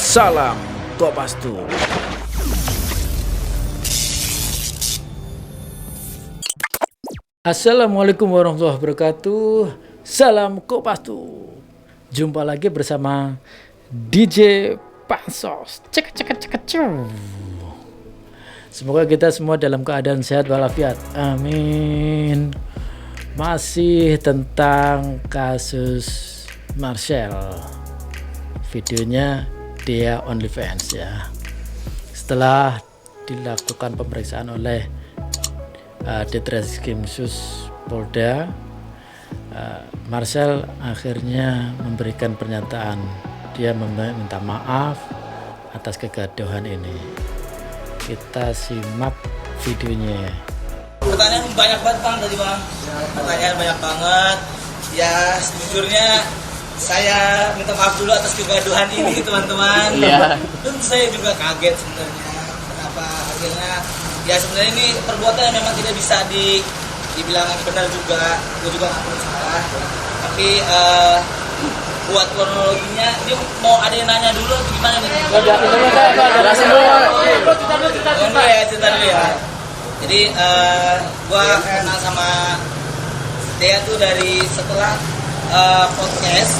Salam Kopastus. Assalamualaikum warahmatullahi wabarakatuh. Salam Kopastus. Jumpa lagi bersama DJ Pansos. Cek. Semoga kita semua dalam keadaan sehat walafiat. Amin. Masih tentang kasus Marcel. Videonya dia OnlyFans ya. Setelah dilakukan pemeriksaan oleh Ditreskrimsus Polda, Marcel akhirnya memberikan pernyataan. Dia meminta maaf atas kegaduhan ini. Kita simak videonya. Pertanyaan banyak banget Bang tadi Bang. Pertanyaan banyak banget. Ya sejujurnya saya minta maaf dulu atas kegaduhan ini teman-teman. Iya. Tentu saya juga kaget sebenarnya. Kenapa akhirnya ya sebenarnya ini perbuatan yang memang tidak bisa dibilang benar juga. Gue juga nggak perlu salah. Tapi buat kronologinya, dia mau ada yang nanya dulu atau gimana nih? Jelasin dulu. Cerita dulu ya. Jadi gue kenal sama dia tuh dari setelah podcast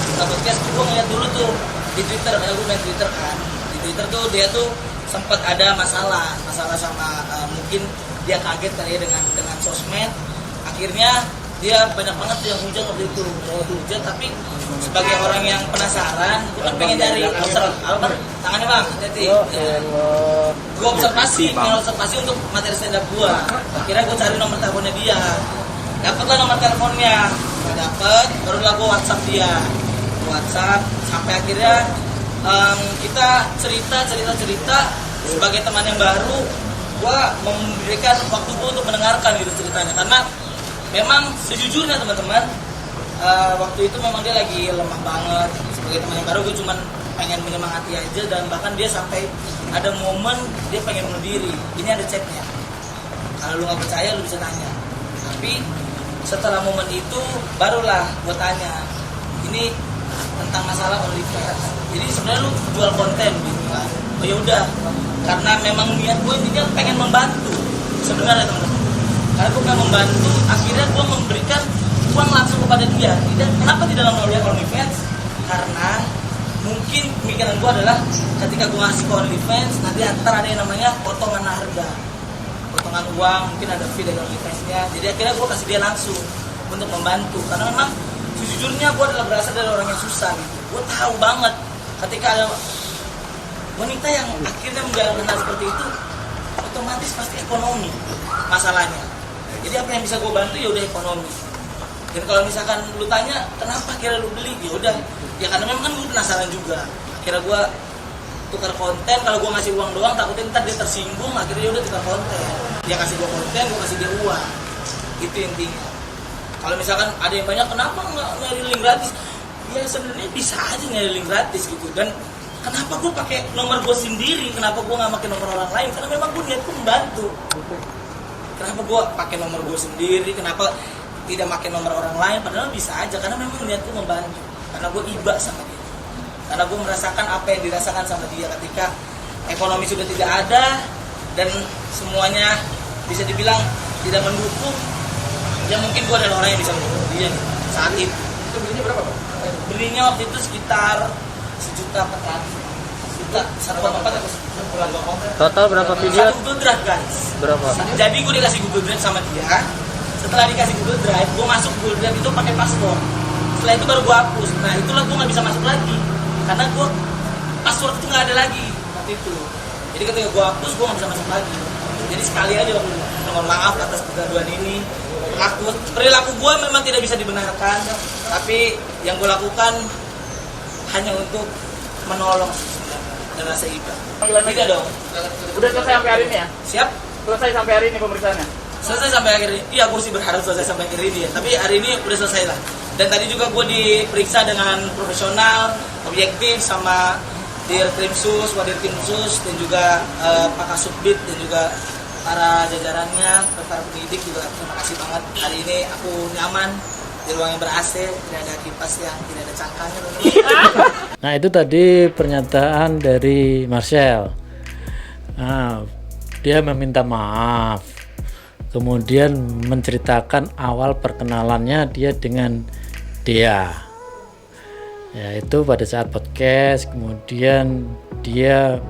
gue ngeliat dulu tuh di Twitter, karena gue main Twitter kan. Di Twitter tuh dia tuh sempat ada masalah sama mungkin dia kaget kali ya dengan sosmed. Akhirnya dia banyak banget tuh yang hujat waktu itu, hujat. Tapi sebagai orang yang penasaran, gue kan pengen nyari tangannya Bang, hati-hati. Gue observasi untuk materi stand up gue. Akhirnya gue cari nomor teleponnya dia. Dapatlah nomor teleponnya, barulah gue WhatsApp dia, sampai akhirnya kita cerita sebagai teman yang baru, gue memberikan waktu gue untuk mendengarkan gitu ceritanya, karena memang sejujurnya teman-teman, waktu itu memang dia lagi lemah banget. Sebagai teman yang baru, gue cuma pengen menyemangati aja, dan bahkan dia sampai ada momen dia pengen bunuh diri. Ini ada chatnya. Kalau lu nggak percaya, lu bisa tanya. Tapi setelah momen itu barulah gue tanya, ini tentang masalah OnlyFans. Jadi sebenarnya lu jual konten gitu kan? Oh ya udah, karena memang niat gue intinya pengen membantu sebenarnya teman-teman. Karena gue pengen membantu, akhirnya gue memberikan uang langsung kepada dia. Kenapa tidak melalui OnlyFans? Karena mungkin pemikiran gue adalah ketika gue ngasih ke OnlyFans, nanti antar ada yang namanya potongan harga, potongan uang, mungkin ada fee dari OnlyFans-nya. Jadi akhirnya gue kasih dia langsung untuk membantu, karena memang sejujurnya gue adalah berasal dari orang yang susah gitu. Gue tahu banget ketika ada wanita yang akhirnya menjalankan hal seperti itu, otomatis pasti ekonomi masalahnya. Jadi apa yang bisa gue bantu ya udah ekonomi. Dan kalau misalkan lu tanya kenapa kira lu beli, ya udah ya karena memang kan gue penasaran juga. Akhirnya gue tukar konten. Kalau gue ngasih uang doang takutnya ntar dia tersinggung, akhirnya udah tukar konten. Dia kasih gue konten, gue kasih dia uang. Itu intinya. Kalau misalkan ada yang banyak, kenapa nggak nyari link gratis? Ya sebenarnya bisa aja nyari link gratis gitu. Dan kenapa gue pakai nomor gue sendiri? Kenapa gue nggak pakai nomor orang lain? Karena memang gue niatku membantu. Kenapa gue pakai nomor gue sendiri? Kenapa tidak pakai nomor orang lain? Padahal bisa aja, karena memang niatku membantu. Karena gue iba sama dia. Karena gue merasakan apa yang dirasakan sama dia ketika ekonomi sudah tidak ada dan semuanya bisa dibilang tidak mendukung. Ya mungkin gue adalah orang yang bisa mendukung dia nih, saat itu. Itu belinya berapa Bang? Belinya waktu itu sekitar 1.400.000. Total berapa video? Satu Google Drive guys. Berapa? Jadi gue dikasih Google Drive sama dia. Setelah dikasih Google Drive, gue masuk Google Drive itu pakai password. Setelah itu baru gue hapus. Nah itulah gue nggak bisa masuk lagi, karena gue password itu nggak ada lagi waktu itu. Jadi ketika gue hapus, gue nggak bisa masuk lagi. Jadi sekali aja mohon maaf atas kegaduhan ini. Perilaku gue memang tidak bisa dibenarkan, tapi yang gue lakukan hanya untuk menolong dan rasa iba. Tidak dong. Udah selesai sampai hari ini ya? Siap? Selesai sampai hari ini pemeriksaannya? Selesai sampai akhir ini. Iya, gue sih berharap selesai sampai akhir ini ya. Tapi hari ini udah selesai lah. Dan tadi juga gue diperiksa dengan profesional, objektif sama Dirkrimsus, Wadirkrimsus, dan juga Pak Kasubdit dan juga para jajarannya, para pendidik juga. Terima kasih banget. Hari ini aku nyaman di ruang yang ber-AC, tidak ada kipas yang tidak ada cangkangnya. Nah itu tadi pernyataan dari Marcel. Nah, dia meminta maaf, kemudian menceritakan awal perkenalannya dia dengan Dea, yaitu pada saat podcast. Kemudian dia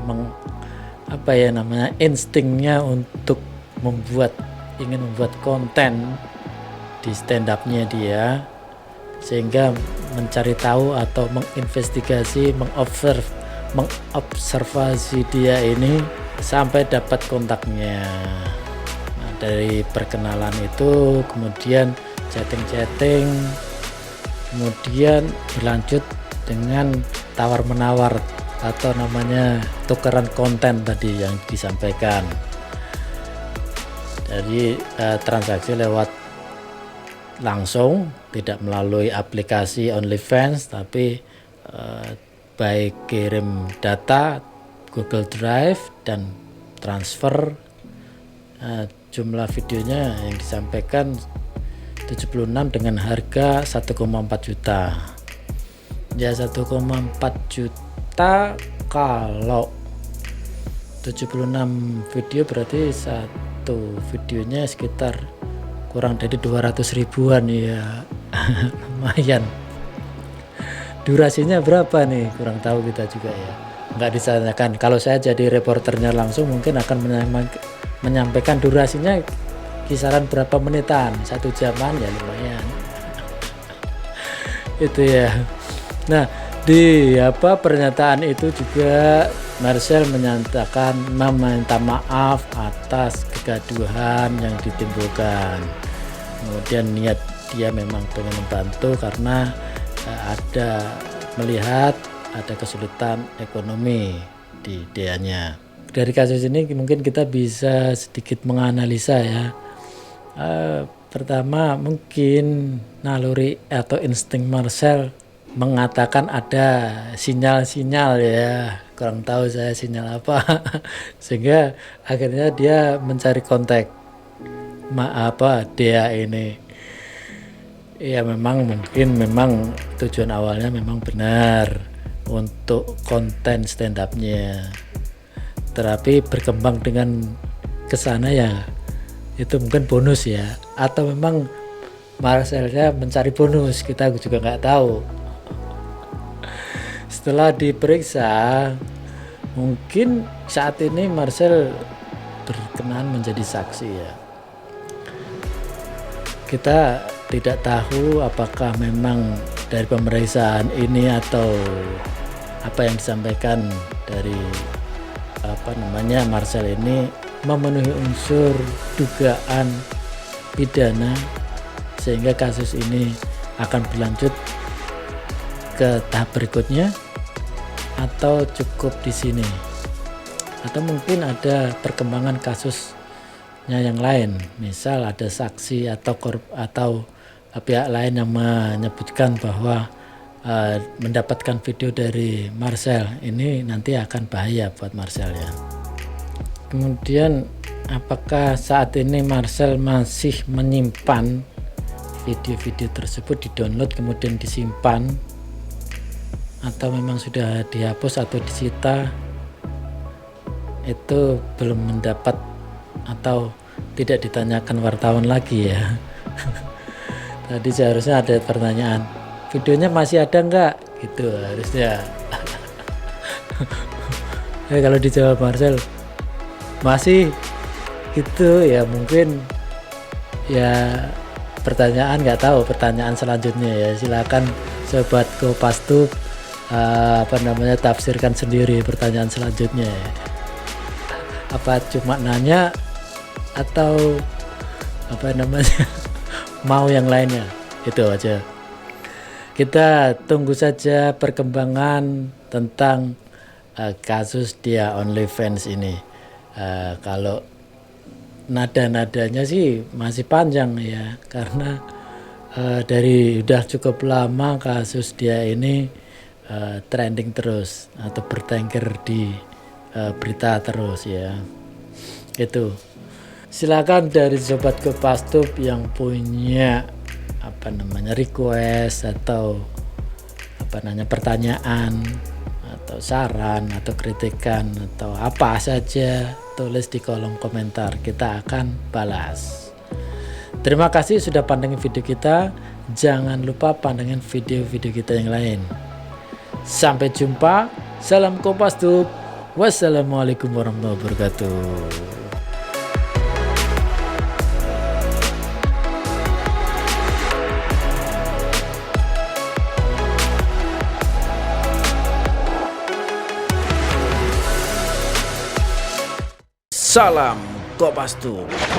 instingnya untuk ingin membuat konten di stand up-nya dia, sehingga mencari tahu atau menginvestigasi, mengobservasi dia ini sampai dapat kontaknya. Nah, dari perkenalan itu kemudian chatting, kemudian berlanjut dengan tawar-menawar atau namanya tukeran konten tadi yang disampaikan. Jadi transaksi lewat langsung, tidak melalui aplikasi OnlyFans, tapi baik kirim data Google Drive dan transfer. Jumlah videonya yang disampaikan 76 dengan harga 1,4 juta. Ya 1,4 juta kalau 76 video berarti satu videonya sekitar kurang dari 200 ribuan ya. Lumayan. Durasinya berapa nih? Kurang tahu kita juga ya. Nggak ditanyakan. Kalau saya jadi reporternya langsung mungkin akan menyampaikan durasinya kisaran berapa menitan. 1 jaman ya lumayan. Itu ya. Nah, di pernyataan itu juga Marcel menyatakan meminta maaf atas kegaduhan yang ditimbulkan. Kemudian niat dia memang pengen membantu karena melihat ada kesulitan ekonomi di Deanya. Dari kasus ini mungkin kita bisa sedikit menganalisa ya. Pertama mungkin naluri atau insting Marcel mengatakan ada sinyal-sinyal ya, kurang tahu saya sinyal apa. Sehingga akhirnya dia mencari kontak Dea ini. Ya memang tujuan awalnya memang benar untuk konten stand up-nya, tetapi berkembang dengan kesana ya itu mungkin bonus ya, atau memang Marcelnya mencari bonus, kita juga nggak tahu. Setelah diperiksa, mungkin saat ini Marcel berkenan menjadi saksi ya. Kita tidak tahu apakah memang dari pemeriksaan ini atau apa yang disampaikan dari Marcel ini memenuhi unsur dugaan pidana sehingga kasus ini akan berlanjut ke tahap berikutnya, atau cukup di sini, atau mungkin ada perkembangan kasusnya yang lain, misal ada saksi atau pihak lain yang menyebutkan bahwa mendapatkan video dari Marcel ini nanti akan bahaya buat Marcel ya. Kemudian apakah saat ini Marcel masih menyimpan video-video tersebut, di-download kemudian disimpan, atau memang sudah dihapus atau disita? Itu belum mendapat atau tidak ditanyakan wartawan lagi ya. Tadi seharusnya ada pertanyaan, videonya masih ada enggak? Gitu harusnya. Kalau dijawab Marcel masih gitu ya, mungkin ya pertanyaan nggak tahu pertanyaan selanjutnya ya, silakan sobat Kopastub tafsirkan sendiri pertanyaan selanjutnya ya. Apa cuma nanya atau mau yang lainnya? Itu aja. Kita tunggu saja perkembangan tentang kasus Dea OnlyFans ini. Kalau nada-nadanya sih masih panjang ya, karena dari udah cukup lama kasus Dea ini trending terus atau bertengger di berita terus ya. Itu silakan dari sobat Kopastub yang punya request atau pertanyaan atau saran atau kritikan atau apa saja, tulis di kolom komentar, kita akan balas. Terima kasih sudah pandangin video kita. Jangan lupa pandangin video-video kita yang lain. Sampai jumpa. Salam Kompas Tube. Wassalamualaikum warahmatullahi wabarakatuh. Salam Kompas Tube.